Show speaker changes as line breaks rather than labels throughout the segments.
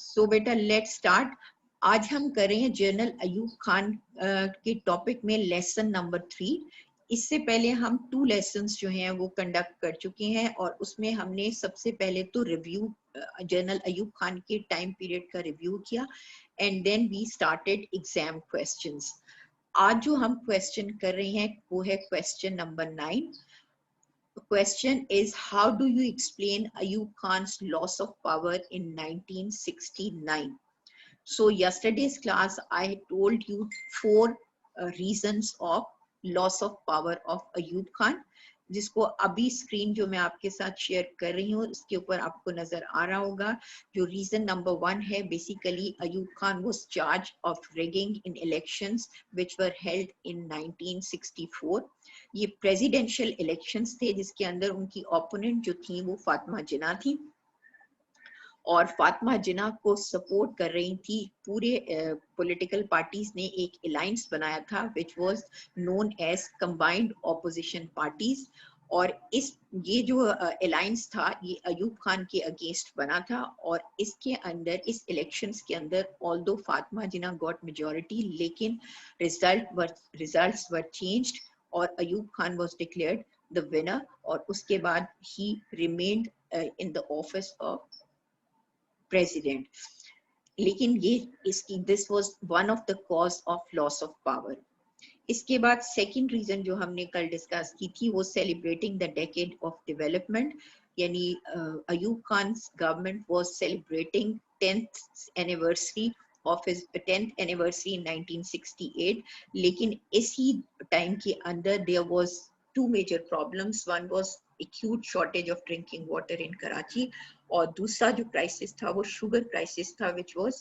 सो बेटा let's start. आज हम कर रहे हैं जनरल अयूब खान के टॉपिक में लेसन नंबर 3। इससे पहले हम 2 लेसन्स जो हैं वो कंडक्ट कर चुके हैं और उसमें हमने सबसे पहले तो रिव्यू जनरल अयूब खान के टाइम पीरियड का रिव्यू किया and then we started exam questions. आज जो हम क्वेश्चन कर रहे हैं वो है question number 9। The question is, how do you explain Ayub Khan's loss of power in 1969? So yesterday's class, I told you 4 reasons of loss of power of Ayub Khan, जिसको अभी स्क्रीन जो मैं आपके साथ शेयर कर रही हूँ इसके ऊपर आपको नजर आ रहा होगा। जो रीजन नंबर 1 है, basically Ayub Khan was charged of rigging in elections which were held in 1964। ये प्रेसिडेंशियल इलेक्शंस थे जिसके अंदर उनकी ओपोनेंट जो थी वो फातिमा जिन्ना थी और फातिमा जिन्ना को सपोर्ट कर रही थी पूरे पॉलिटिकल पार्टीज ने एक अलायंस बनाया था which was known as combined opposition parties. और ये जो अलायंस था ये अयूब खान के अगेंस्ट बना था और इसके अंदर इस इलेक्शंस के अंदर ऑल्दो फातिमा जिन्ना गॉट मेजॉरिटी लेकिन रिजल्ट्स वर चेंज्ड और Ayub Khan was declared the winner और उसके बाद ही remained in the office of president. लेकिन ये इसकी this was one of the cause of loss of power. इसके बाद सेकंड रीजन जो हमने कल डिस्कस की थी वो celebrating the decade of development, यानी Ayub Khan government was celebrating 10th anniversary of his 10th anniversary in 1968। लेकिन इसी टाइम के अंदर there was 2 major problems. One was acute shortage of drinking water in Karachi और दूसरा जो क्राइसिस था वो शुगर क्राइसिस था which was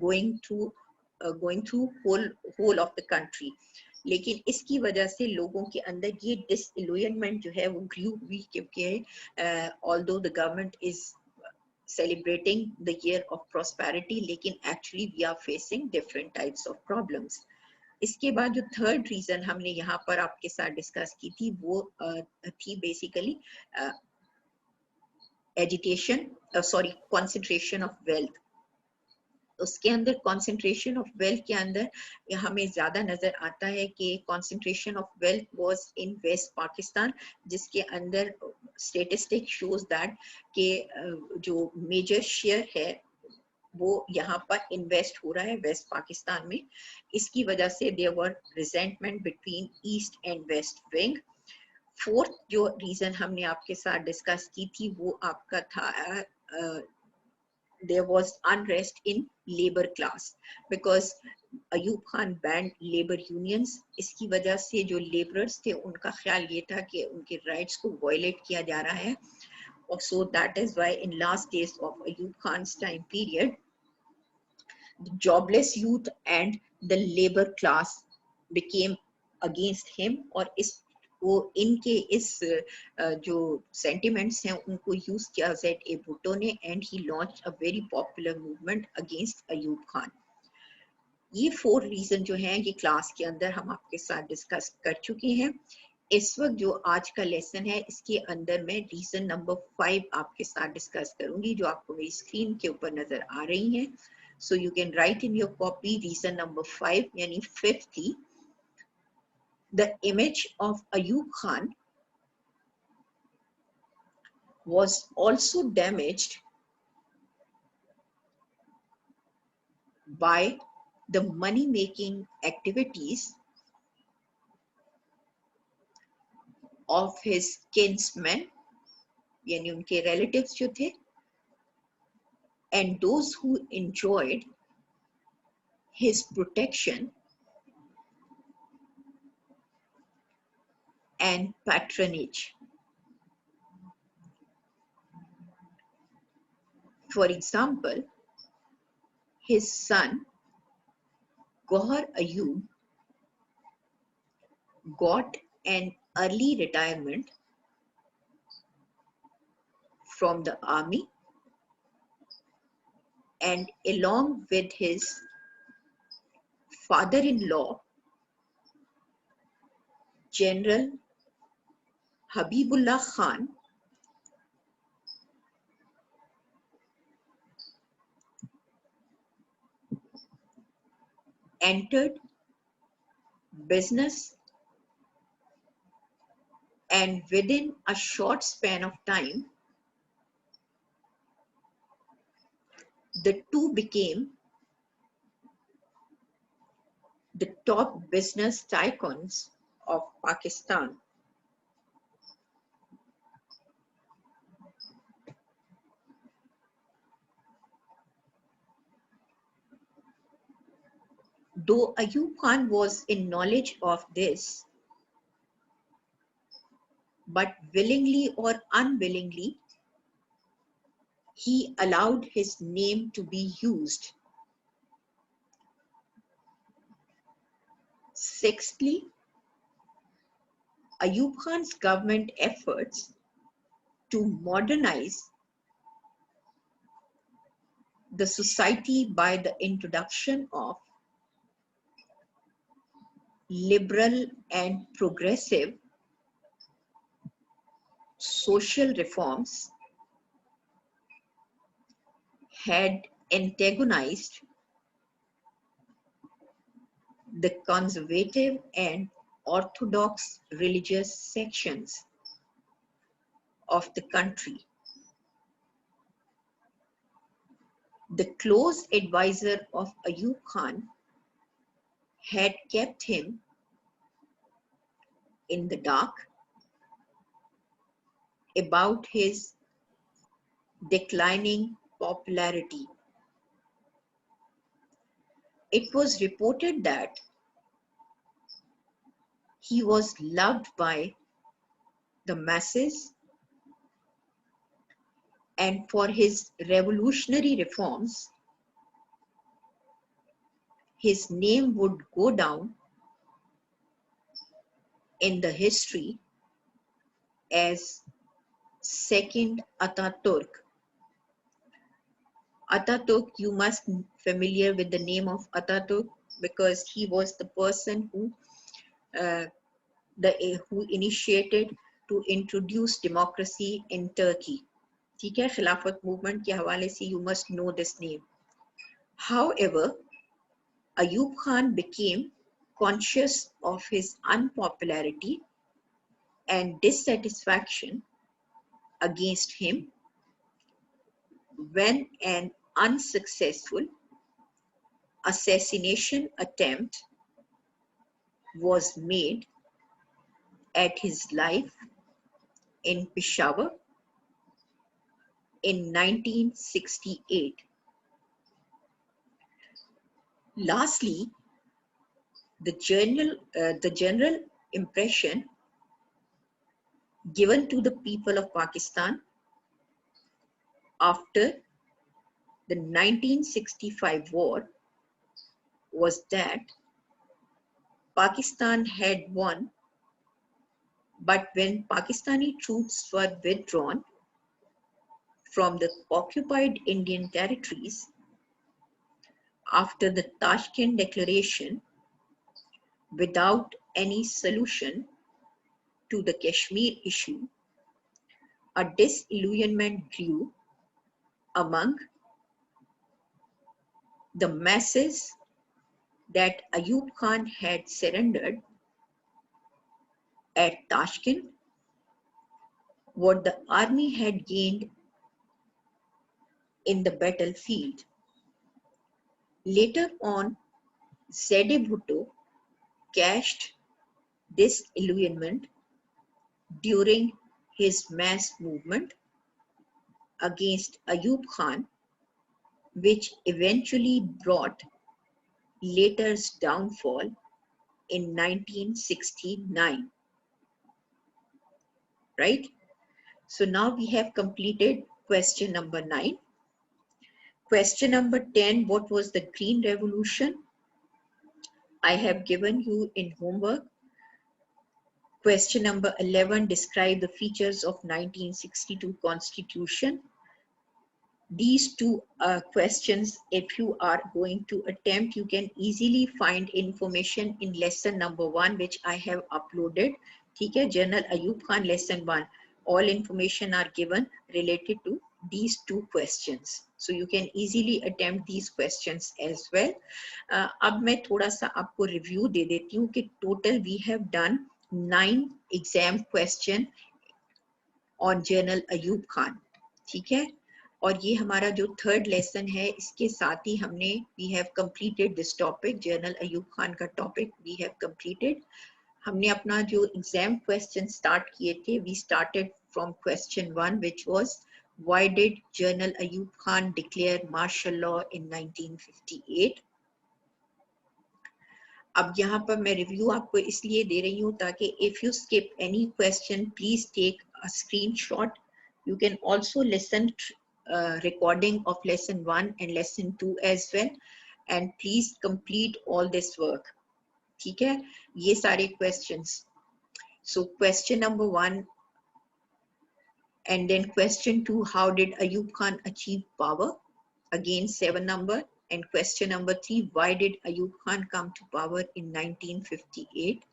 going through whole of the country। लेकिन इसकी वजह से लोगों के अंदर ये डिसइल्यूजनमेंट जो है वो ग्रू हुई क्योंकि although the government is celebrating the year of prosperity लेकिन actually we are facing different types of problems। इसके बाद जो थर्ड रीजन हमने यहाँ पर आपके साथ डिस्कस की थी वो थी basically agitation concentration of wealth. उसके अंदर कंसंट्रेशन ऑफ वेल्थ के अंदर हमें ज्यादा नजर आता है कि concentration of wealth was in West Pakistan, जिसके अंदर स्टेटिस्टिक शोज दैट के जो मेजर शेयर है वो यहाँ पर इन्वेस्ट हो रहा है वेस्ट पाकिस्तान में। इसकी वजह से there were resentment between East and West wing. Fourth जो रीजन हमने आपके साथ डिस्कस की थी वो आपका था there was unrest in labour class because Ayub Khan banned labour unions. इसकी वजह से जो लेबरर्स थे उनका ख्याल ये था कि उनके राइट्स को वायलेट किया जा रहा है। So that is why in last days of Ayub Khan's time period, the jobless youth and the labor class became against him और इस वो इनके इस जो sentiments हैं उनको use किया Z.A. Bhutto ने and he launched a very popular movement against Ayub Khan। ये 4 रीजन जो हैं ये क्लास के अंदर हम आपके साथ डिस्कस कर चुके हैं। इस वक्त जो आज का लेसन है इसके अंदर मैं रीजन नंबर 5 आपके साथ डिस्कस करूंगी जो आपको मेरी स्क्रीन के ऊपर नजर आ रही हैं। So you can write in your copy reason number 5 यानी fifthly the image of Ayub Khan was also damaged by the money making activities of his kinsmen यानी उनके relatives जो थे and those who enjoyed his protection and patronage। For example, his son Gohar Ayub got an early retirement from the army and along with his father-in-law General Habibullah Khan entered business, and within a short span of time, the two became the top business tycoons of Pakistan. Though Ayub Khan was in knowledge of this, but willingly or unwillingly, he allowed his name to be used. Sixthly, Ayub Khan's government efforts to modernize the society by the introduction of liberal and progressive social reforms had antagonized the conservative and orthodox religious sections of the country. The close advisor of Ayub Khan had kept him in the dark about his declining popularity. It was reported that he was loved by the masses, and for his revolutionary reforms, his name would go down in the history as Second Ataturk. Ataturk, you must be familiar with the name of Ataturk because he was the person who initiated to introduce democracy in Turkey. ठीक है, खिलाफत movement के हवाले से you must know this name. However, Ayub Khan became conscious of his unpopularity and dissatisfaction against him when an unsuccessful assassination attempt was made at his life in Peshawar in 1968. Lastly, the general impression given to the people of Pakistan after the 1965 war was that Pakistan had won, but when Pakistani troops were withdrawn from the occupied Indian territories after the Tashkent Declaration without any solution to the Kashmir issue, a disillusionment grew among the masses that Ayub Khan had surrendered at Tashkent what the army had gained in the battlefield. Later on, Zade Bhutto cashed this disillusionment during his mass movement against Ayub Khan, which eventually brought later's downfall in 1969. Right? So now we have completed question number 9. Question number 10, what was the Green Revolution? I have given you in homework. Question number 11, describe the features of 1962 Constitution. These two questions, if you are going to attempt, you can easily find information in lesson number 1, which I have uploaded. ठीक है, General Ayub Khan lesson 1. All information are given related to these two questions. So you can easily attempt these questions as well. अब मैं थोड़ा सा आपको review दे देती हूँ कि total we have done 9 exam question on Journal Ayub Khan. ठीक है, और ये हमारा जो थर्ड लेसन है, इसके साथ ही हमने we have completed this topic, general Ayub Khan का टॉपिक वी हैव कंप्लीटेड. हमने अपना जो एग्जाम क्वेश्चन स्टार्ट किए थे, we started from question 1 which was why did general Ayub Khan declare martial law in 1958. अब यहाँ पर मैं रिव्यू आपको इसलिए दे रही हूँ ताकि if you skip any question please take a screenshot. You can also listen recording of lesson 1 and lesson 2 as well, and please complete all this work. ठीक है, ये सारे questions. So question number 1 and then question 2, how did Ayub Khan achieve power? Again 7 number. And question number 3, why did Ayub Khan come to power in 1958?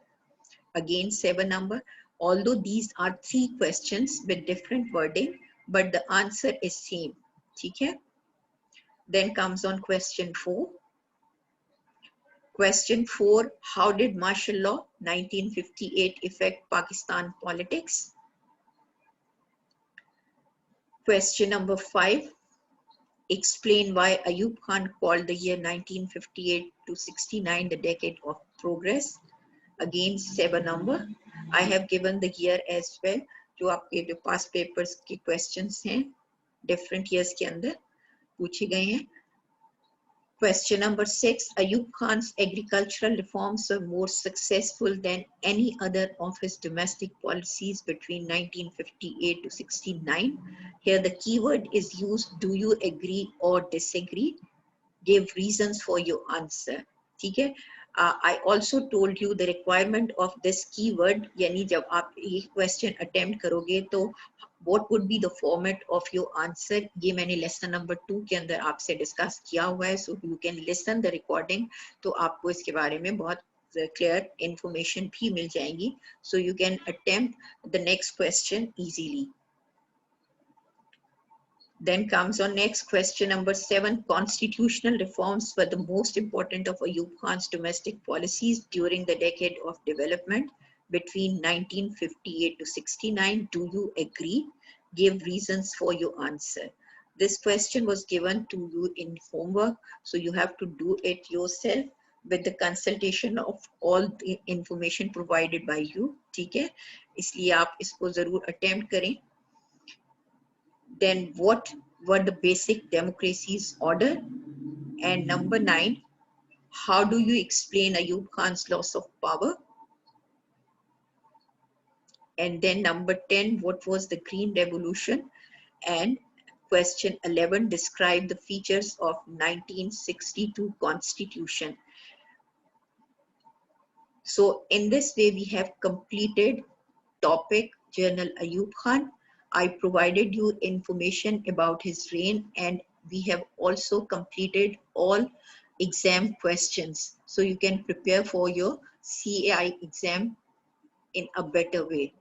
Again 7 number. Although these are 3 questions with different wording, but the answer is same. ठीक है? Then comes on question 4. Question 4, how did martial law 1958 affect Pakistan politics? Question number 5, explain why Ayub Khan called the year 1958 to 69 the decade of progress. Again 7 number. I have given the year as well. जो आपके जो past papers के questions हैं different years के अंदर पूछे गए हैं. Question number 6, Ayub Khan's agricultural reforms were more successful than any other of his domestic policies between 1958 to 69. Here the keyword is used, do you agree or disagree? Give reasons for your answer. ठीक है. I also told you the requirement of this keyword, यानी जब आप ये question attempt करोगे तो what would be the format of your answer, ये मैंने lesson number 2 के अंदर आपसे discuss किया हुआ है. So you can listen the recording, तो आपको इसके बारे में बहुत clear information भी मिल जाएगी. So you can attempt the next question easily. Then comes on next question number 7, constitutional reforms were the most important of Ayub Khan's domestic policies during the decade of development between 1958 to 69. Do you agree? Give reasons for your answer. This question was given to you in homework, so you have to do it yourself with the consultation of all the information provided by you. ठीक है, इसलिए आप इसको जरूर attempt करें. Then what were the basic democracy's order? And number 9, how do you explain Ayub Khan's loss of power? And then number 10, what was the Green Revolution? And question 11, describe the features of 1962 Constitution. So in this way we have completed topic Journal Ayub Khan. I provided you information about his reign, and we have also completed all exam questions. So you can prepare for your CAI exam in a better way.